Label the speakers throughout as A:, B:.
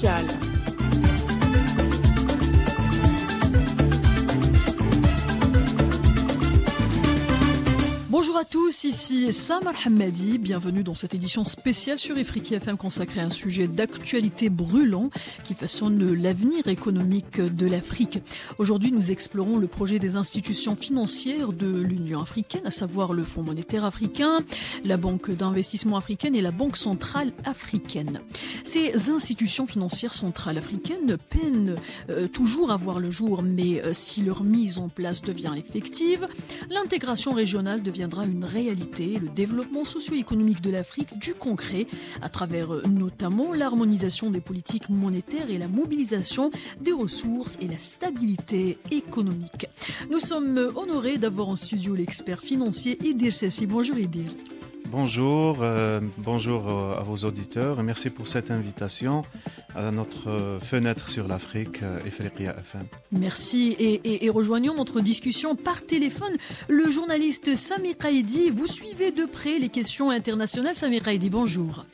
A: sociale.
B: Bonjour à tous, ici Samar Hamadi, bienvenue dans cette édition spéciale sur Afrique FM consacrée à un sujet d'actualité brûlant qui façonne l'avenir économique de l'Afrique. Aujourd'hui, nous explorons le projet des institutions financières de l'Union africaine, à savoir le Fonds monétaire africain, la Banque d'investissement africaine et la Banque centrale africaine. Ces institutions financières centrales africaines peinent toujours à voir le jour, mais si leur mise en place devient effective, l'intégration régionale deviendra une réalité, le développement socio-économique de l'Afrique du concret, à travers notamment l'harmonisation des politiques monétaires et la mobilisation des ressources et la stabilité économique. Nous sommes honorés d'avoir en studio l'expert financier Idir Sassi. Bonjour Idir.
C: Bonjour, bonjour à vos auditeurs et merci pour cette invitation à notre fenêtre sur l'Afrique, Africa FM.
B: Merci et rejoignons notre discussion par téléphone le journaliste Samir Qaïdi. Vous suivez de près les questions internationales. Samir Qaïdi, bonjour.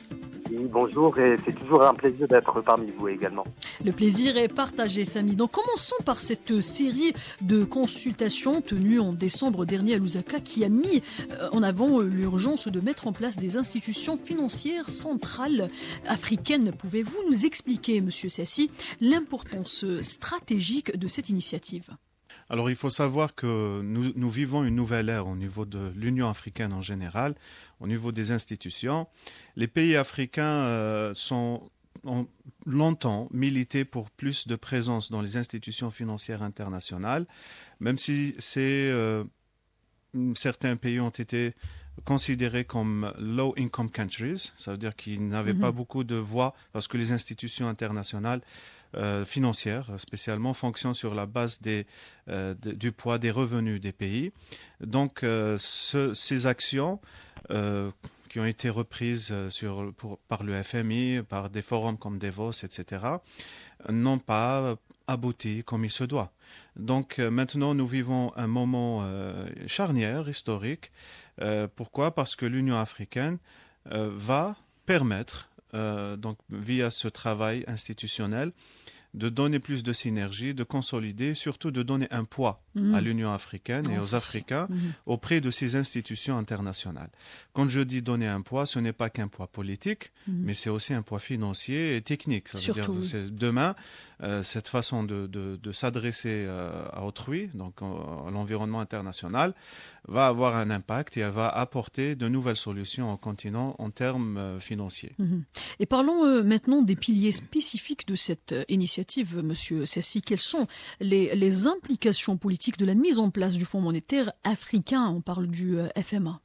D: Oui, bonjour et c'est toujours un plaisir d'être parmi vous également.
B: Le plaisir est partagé, Samy. Donc commençons par cette série de consultations tenues en décembre dernier à Lusaka qui a mis en avant l'urgence de mettre en place des institutions financières centrales africaines. Pouvez-vous nous expliquer, Monsieur Sassi, l'importance stratégique de cette initiative ?
C: Alors il faut savoir que nous vivons une nouvelle ère au niveau de l'Union africaine en général, au niveau des institutions. Les pays africains ont longtemps milité pour plus de présence dans les institutions financières internationales, même si certains pays ont été considérés comme low-income countries, ça veut dire qu'ils n'avaient pas beaucoup de voix parce que les institutions internationales financières, spécialement, fonctionnent sur la base du poids des revenus des pays. Donc, ces actions qui ont été reprises par le FMI, par des forums comme Davos, etc., n'ont pas abouti comme il se doit. Donc, maintenant, nous vivons un moment charnière, historique. Pourquoi ? Parce que l'Union africaine va permettre, donc via ce travail institutionnel, de donner plus de synergie, de consolider, surtout de donner un poids à l'Union africaine et aux Africains auprès de ces institutions internationales. Quand je dis donner un poids, ce n'est pas qu'un poids politique, mais c'est aussi un poids financier et technique. Ça veut dire que demain, cette façon de s'adresser à autrui, donc à l'environnement international, va avoir un impact et elle va apporter de nouvelles solutions au continent en termes financiers.
B: Et parlons maintenant des piliers spécifiques de cette initiative, Monsieur Sassi. Quelles sont les implications politiques de la mise en place du Fonds monétaire africain ? On parle du FMA.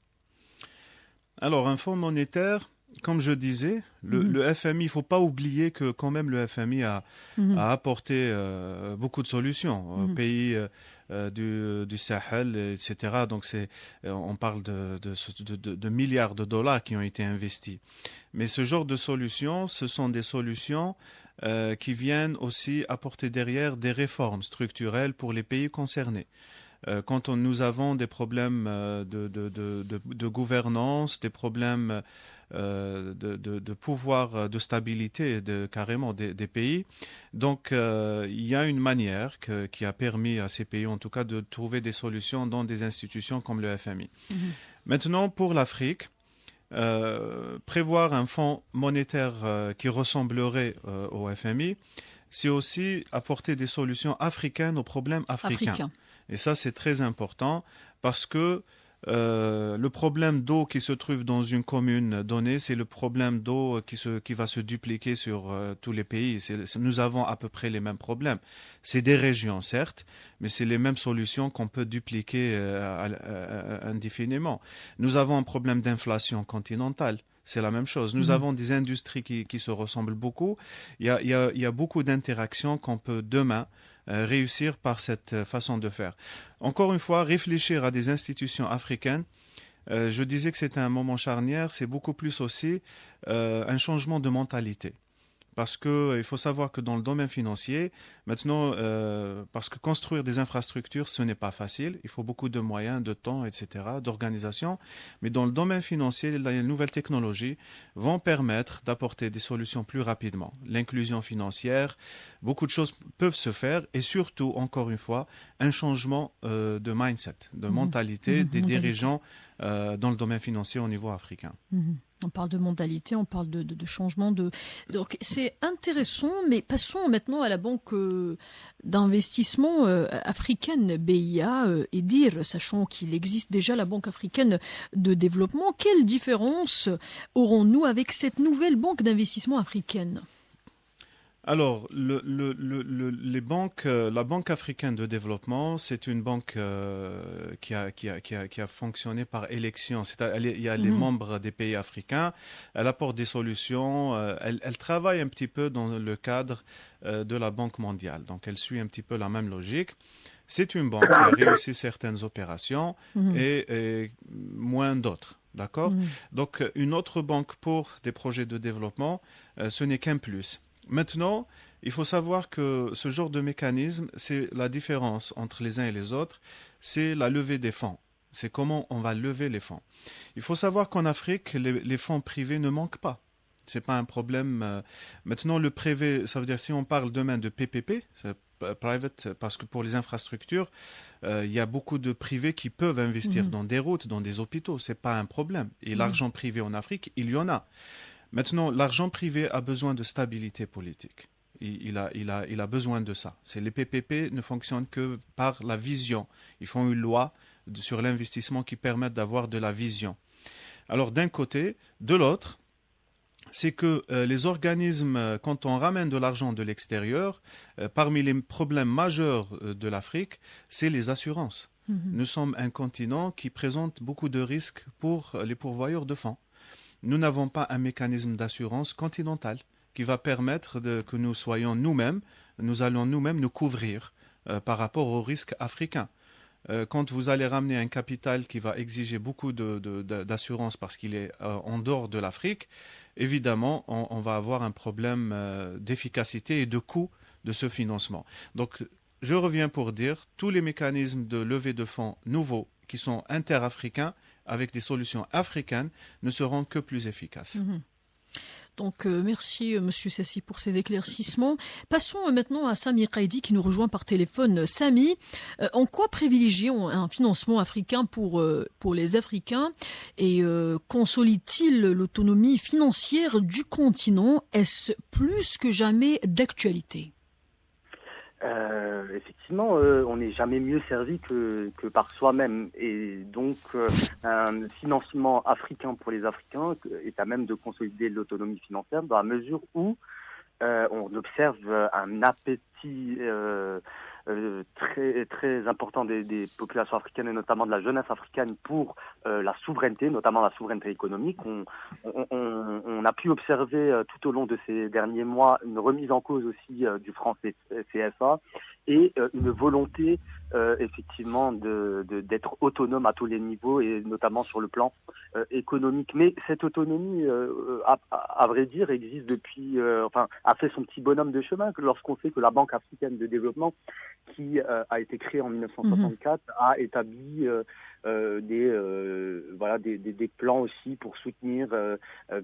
C: Alors, un fonds monétaire, comme je disais, le FMI, il ne faut pas oublier que quand même le FMI a apporté beaucoup de solutions aux pays du Sahel, etc. Donc on parle de milliards de dollars qui ont été investis. Mais ce genre de solutions, ce sont des solutions qui viennent aussi apporter derrière des réformes structurelles pour les pays concernés. Quand nous avons des problèmes de gouvernance, des problèmes de pouvoir, de stabilité carrément des pays. Donc, il y a une manière qui a permis à ces pays, en tout cas, de trouver des solutions dans des institutions comme le FMI. Maintenant, pour l'Afrique, prévoir un fonds monétaire qui ressemblerait au FMI, c'est aussi apporter des solutions africaines aux problèmes africains. Et ça, c'est très important parce que le problème d'eau qui se trouve dans une commune donnée, c'est le problème d'eau qui va se dupliquer sur tous les pays. Nous avons à peu près les mêmes problèmes. C'est des régions, certes, mais c'est les mêmes solutions qu'on peut dupliquer indéfiniment. Nous avons un problème d'inflation continentale. C'est la même chose. Nous avons des industries qui se ressemblent beaucoup. Il y a beaucoup d'interactions qu'on peut demain réussir par cette façon de faire. Encore une fois, réfléchir à des institutions africaines, je disais que c'était un moment charnière, c'est beaucoup plus aussi un changement de mentalité. Parce qu'il faut savoir que dans le domaine financier, maintenant, parce que construire des infrastructures, ce n'est pas facile. Il faut beaucoup de moyens, de temps, etc., d'organisation. Mais dans le domaine financier, les nouvelles technologies vont permettre d'apporter des solutions plus rapidement. L'inclusion financière, beaucoup de choses peuvent se faire et surtout, encore une fois, un changement de mindset, de mentalité des dirigeants dans le domaine financier au niveau africain.
B: On parle de mentalité, on parle de changement de. Donc c'est intéressant, mais passons maintenant à la banque d'investissement africaine BIA et dire, sachant qu'il existe déjà la banque africaine de développement, quelle différence aurons-nous avec cette nouvelle banque d'investissement africaine ?
C: Alors, les banques, la Banque africaine de développement, c'est une banque qui a fonctionné par élection. Il y a les membres des pays africains. Elle apporte des solutions. Elle travaille un petit peu dans le cadre de la Banque mondiale. Donc, elle suit un petit peu la même logique. C'est une banque qui a réussi certaines opérations et moins d'autres. D'accord ? Donc, une autre banque pour des projets de développement, ce n'est qu'un plus. Maintenant, il faut savoir que ce genre de mécanisme, c'est la différence entre les uns et les autres, c'est la levée des fonds. C'est comment on va lever les fonds. Il faut savoir qu'en Afrique, les fonds privés ne manquent pas. Ce n'est pas un problème. Maintenant, le privé, ça veut dire si on parle demain de PPP, private, parce que pour les infrastructures, il y a beaucoup de privés qui peuvent investir dans des routes, dans des hôpitaux. Ce n'est pas un problème. Et l'argent privé en Afrique, il y en a. Maintenant, l'argent privé a besoin de stabilité politique. Il a besoin de ça. Les PPP ne fonctionnent que par la vision. Ils font une loi sur l'investissement qui permet d'avoir de la vision. Alors d'un côté, de l'autre, c'est que les organismes, quand on ramène de l'argent de l'extérieur, parmi les problèmes majeurs de l'Afrique, c'est les assurances. Nous sommes un continent qui présente beaucoup de risques pour les pourvoyeurs de fonds. Nous n'avons pas un mécanisme d'assurance continental qui va permettre que nous soyons nous-mêmes, nous allons nous-mêmes nous couvrir par rapport aux risques africains. Quand vous allez ramener un capital qui va exiger beaucoup d'assurance parce qu'il est en dehors de l'Afrique, évidemment, on va avoir un problème d'efficacité et de coût de ce financement. Donc, je reviens pour dire, tous les mécanismes de levée de fonds nouveaux qui sont interafricains, avec des solutions africaines, ne seront que plus efficaces.
B: Donc, merci Monsieur Sassi pour ces éclaircissements. Passons maintenant à Sami Qaidi qui nous rejoint par téléphone. Sami, en quoi privilégier un financement africain pour les Africains et consolide-t-il l'autonomie financière du continent? Est-ce plus que jamais d'actualité?
D: Effectivement, on n'est jamais mieux servi que par soi-même. Et donc, un financement africain pour les Africains est à même de consolider l'autonomie financière dans la mesure où on observe un appétit très important des populations africaines et notamment de la jeunesse africaine pour la souveraineté, notamment la souveraineté économique. On a pu observer tout au long de ces derniers mois une remise en cause aussi du franc CFA et une volonté effectivement d'être autonome à tous les niveaux et notamment sur le plan économique. Mais cette autonomie, à vrai dire, existe depuis, a fait son petit bonhomme de chemin lorsqu'on sait que la Banque africaine de développement, qui a été créée en 1964, a établi des plans aussi pour soutenir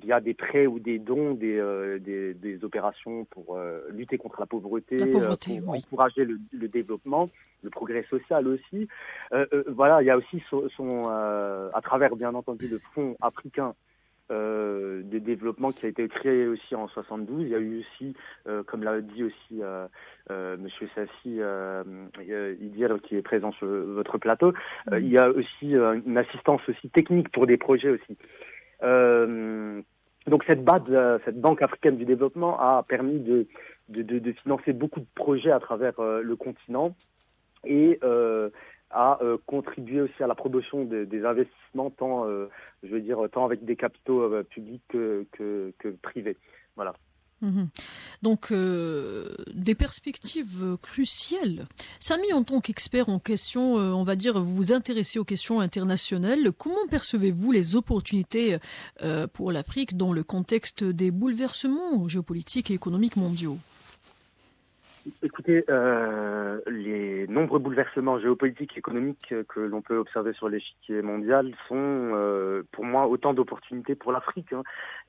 D: via des prêts ou des dons des opérations pour lutter contre la pauvreté, pour encourager le développement, le progrès social aussi. Il y a aussi à travers bien entendu le Fonds africain de développement qui a été créé aussi en 72. Il y a eu aussi, comme l'a dit aussi Monsieur Sassi, Idir, qui est présent sur votre plateau, il y a aussi une assistance aussi technique pour des projets aussi. Donc cette Banque africaine du développement a permis de financer beaucoup de projets à travers le continent et a contribué aussi à la promotion des investissements, tant avec des capitaux publics que privés. Voilà.
B: Mhm. Donc, des perspectives cruciales. Samy, en tant qu'expert en questions, on va dire, vous vous intéressez aux questions internationales. Comment percevez-vous les opportunités pour l'Afrique dans le contexte des bouleversements géopolitiques et économiques mondiaux?
D: Écoutez, les nombreux bouleversements géopolitiques et économiques que l'on peut observer sur l'échiquier mondial sont, pour moi, autant d'opportunités pour l'Afrique.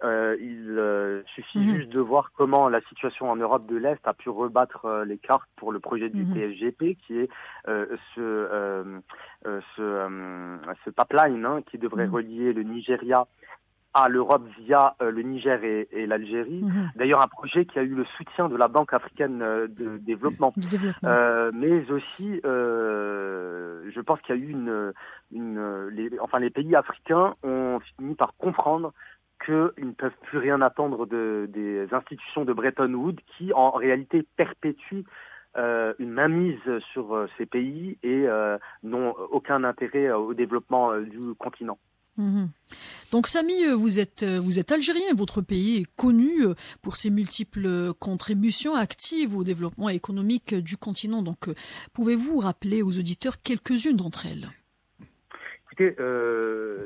D: Il suffit juste de voir comment la situation en Europe de l'Est a pu rebattre les cartes pour le projet du TSGP, qui est ce pipeline qui devrait relier le Nigeria à l'Europe via le Niger et l'Algérie. D'ailleurs, un projet qui a eu le soutien de la Banque africaine de développement. Mais aussi, je pense qu'il y a eu les pays africains ont fini par comprendre qu'ils ne peuvent plus rien attendre des institutions de Bretton Woods qui, en réalité, perpétuent une mainmise sur ces pays et n'ont aucun intérêt au développement du continent.
B: Donc Samy, vous êtes algérien, votre pays est connu pour ses multiples contributions actives au développement économique du continent. Donc pouvez-vous rappeler aux auditeurs quelques-unes d'entre elles?
D: Écoutez,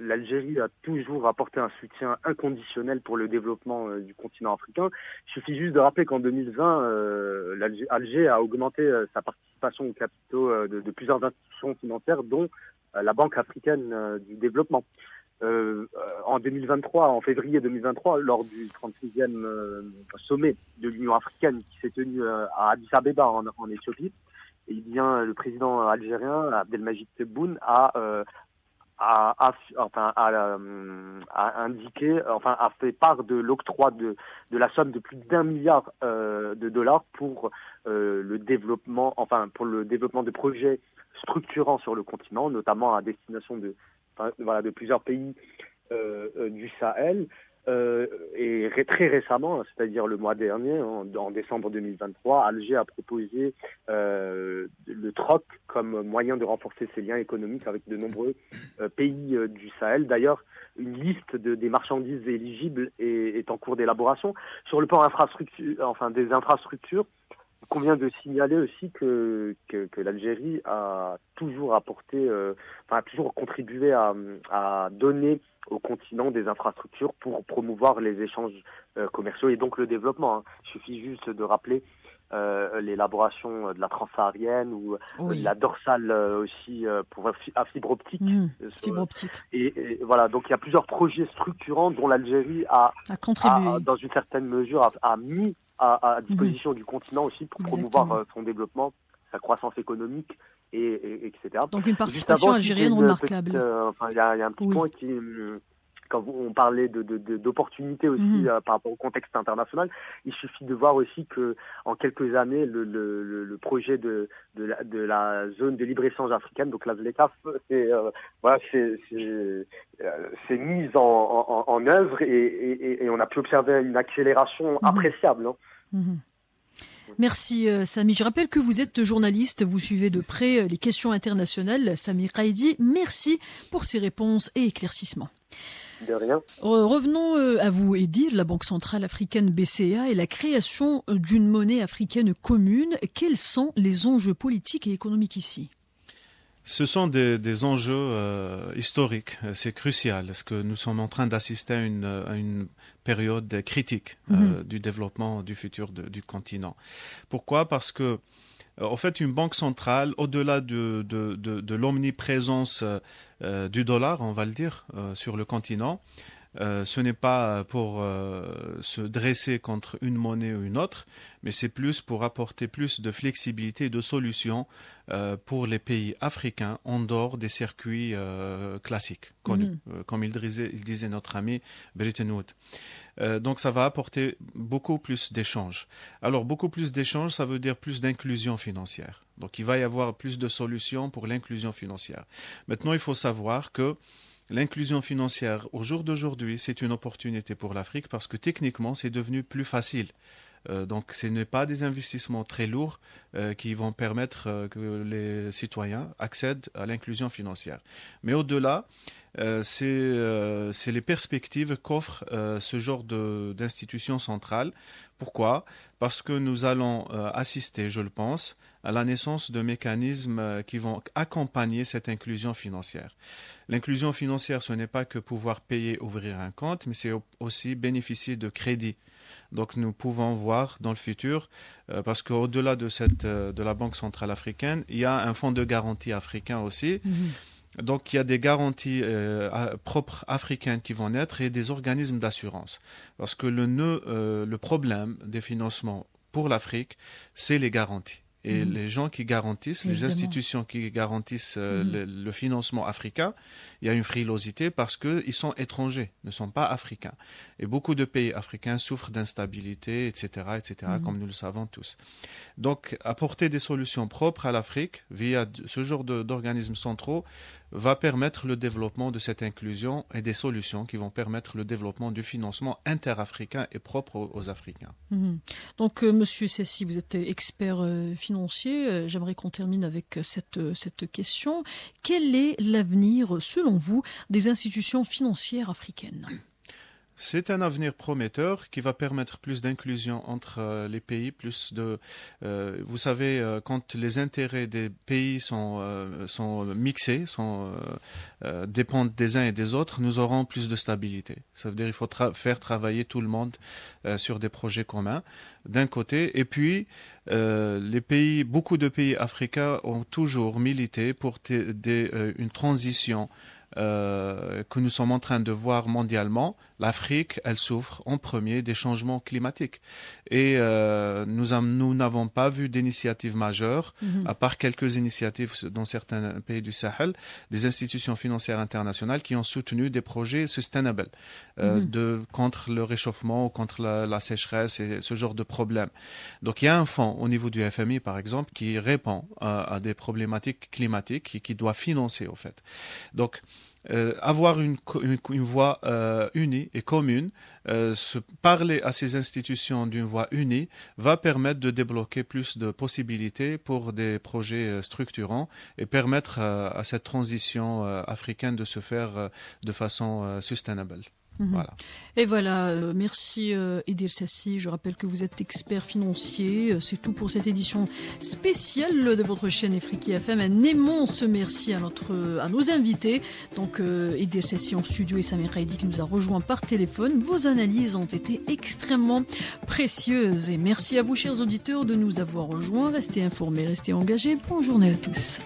D: l'Algérie a toujours apporté un soutien inconditionnel pour le développement du continent africain. Il suffit juste de rappeler qu'en 2020, Alger a augmenté sa participation aux capitaux de plusieurs institutions financières, dont la Banque africaine du développement. En 2023, en février 2023, lors du 36e sommet de l'Union africaine qui s'est tenu à Addis Abeba en Éthiopie, eh bien, le président algérien Abdelmadjid Tebboune a fait part de l'octroi de la somme de plus d'1 milliard de dollars pour le développement de projets structurants sur le continent, notamment à destination de plusieurs pays du Sahel. Et très récemment, c'est-à-dire le mois dernier, en décembre 2023, Alger a proposé le troc comme moyen de renforcer ses liens économiques avec de nombreux pays du Sahel. D'ailleurs, une liste des marchandises éligibles est en cours d'élaboration. Sur le plan des infrastructures, il convient de signaler aussi que l'Algérie a toujours toujours contribué à donner au continent des infrastructures pour promouvoir les échanges commerciaux et donc le développement. Il suffit juste de rappeler l'élaboration de la transsaharienne ou de la dorsale aussi à fibre optique.
B: Fibre optique.
D: Et voilà, donc il y a plusieurs projets structurants dont l'Algérie a contribué, dans une certaine mesure, a mis à disposition du continent aussi pour promouvoir son développement, sa croissance économique, etc.
B: Donc une participation algérienne remarquable.
D: Il y a un petit point qui, quand on parlait d'opportunités aussi par rapport au contexte international, il suffit de voir aussi que en quelques années, le projet de la zone de libre-échange africaine, donc la ZLECAf, s'est mise en œuvre et on a pu observer une accélération appréciable.
B: Merci Samy. Je rappelle que vous êtes journaliste, vous suivez de près les questions internationales. Samy Raidi, merci pour ces réponses et éclaircissements.
D: De rien.
B: Revenons à vous, Eddy, la Banque centrale africaine BCA et la création d'une monnaie africaine commune. Quels sont les enjeux politiques et économiques ici ?
C: Ce sont des enjeux historiques, c'est crucial, parce que nous sommes en train d'assister à une période critique du développement du futur du continent. Pourquoi ? Parce que, en fait, une banque centrale, au-delà de l'omniprésence du dollar, on va le dire, sur le continent, ce n'est pas pour se dresser contre une monnaie ou une autre, mais c'est plus pour apporter plus de flexibilité et de solutions pour les pays africains en dehors des circuits classiques, connus, comme il disait notre ami Bretton Woods. Donc ça va apporter beaucoup plus d'échanges. Alors beaucoup plus d'échanges, ça veut dire plus d'inclusion financière. Donc il va y avoir plus de solutions pour l'inclusion financière. Maintenant, il faut savoir que l'inclusion financière, au jour d'aujourd'hui, c'est une opportunité pour l'Afrique parce que techniquement, c'est devenu plus facile. Donc, ce n'est pas des investissements très lourds qui vont permettre que les citoyens accèdent à l'inclusion financière. Mais au-delà, c'est les perspectives qu'offre ce genre d'institution centrale. Pourquoi? Parce que nous allons assister, je le pense, à la naissance de mécanismes qui vont accompagner cette inclusion financière. L'inclusion financière, ce n'est pas que pouvoir payer, ouvrir un compte, mais c'est aussi bénéficier de crédit. Donc nous pouvons voir dans le futur, parce qu'au-delà de la Banque centrale africaine, il y a un fonds de garantie africain aussi. Donc il y a des garanties propres africaines qui vont naître et des organismes d'assurance. Parce que le problème des financements pour l'Afrique, c'est les garanties. Et les gens qui garantissent, les institutions qui garantissent le financement africain, il y a une frilosité parce qu'ils sont étrangers, ne sont pas africains. Et beaucoup de pays africains souffrent d'instabilité, etc., comme nous le savons tous. Donc, apporter des solutions propres à l'Afrique via ce genre d'organismes centraux va permettre le développement de cette inclusion et des solutions qui vont permettre le développement du financement interafricain et propre aux Africains.
B: Donc, Monsieur Sessi, vous êtes expert financier. J'aimerais qu'on termine avec cette question. Quel est l'avenir, selon vous, des institutions financières africaines ?
C: C'est un avenir prometteur qui va permettre plus d'inclusion entre les pays, vous savez, quand les intérêts des pays sont mixés, dépendent des uns et des autres, nous aurons plus de stabilité. Ça veut dire qu'il faut faire travailler tout le monde sur des projets communs, d'un côté, et puis beaucoup de pays africains ont toujours milité pour une transition que nous sommes en train de voir mondialement. L'Afrique, elle souffre en premier des changements climatiques. Et nous n'avons pas vu d'initiatives majeures, à part quelques initiatives dans certains pays du Sahel, des institutions financières internationales qui ont soutenu des projets sustainable contre le réchauffement, contre la sécheresse et ce genre de problèmes. Donc il y a un fonds au niveau du FMI, par exemple, qui répond à des problématiques climatiques et qui doit financer, au fait. Donc, avoir une voix unie et commune, parler à ces institutions d'une voix unie va permettre de débloquer plus de possibilités pour des projets structurants et permettre à cette transition africaine de se faire de façon sustainable. Voilà.
B: Et voilà, merci Idil Sessi. Je rappelle que vous êtes expert financier. C'est tout pour cette édition spéciale de votre chaîne Afrique FM. Un immense merci à nos invités. Donc Idil Sessi en studio et Samir Haïdi qui nous a rejoints par téléphone. Vos analyses ont été extrêmement précieuses. Et merci à vous, chers auditeurs, de nous avoir rejoints. Restez informés, restez engagés. Bonne journée à tous.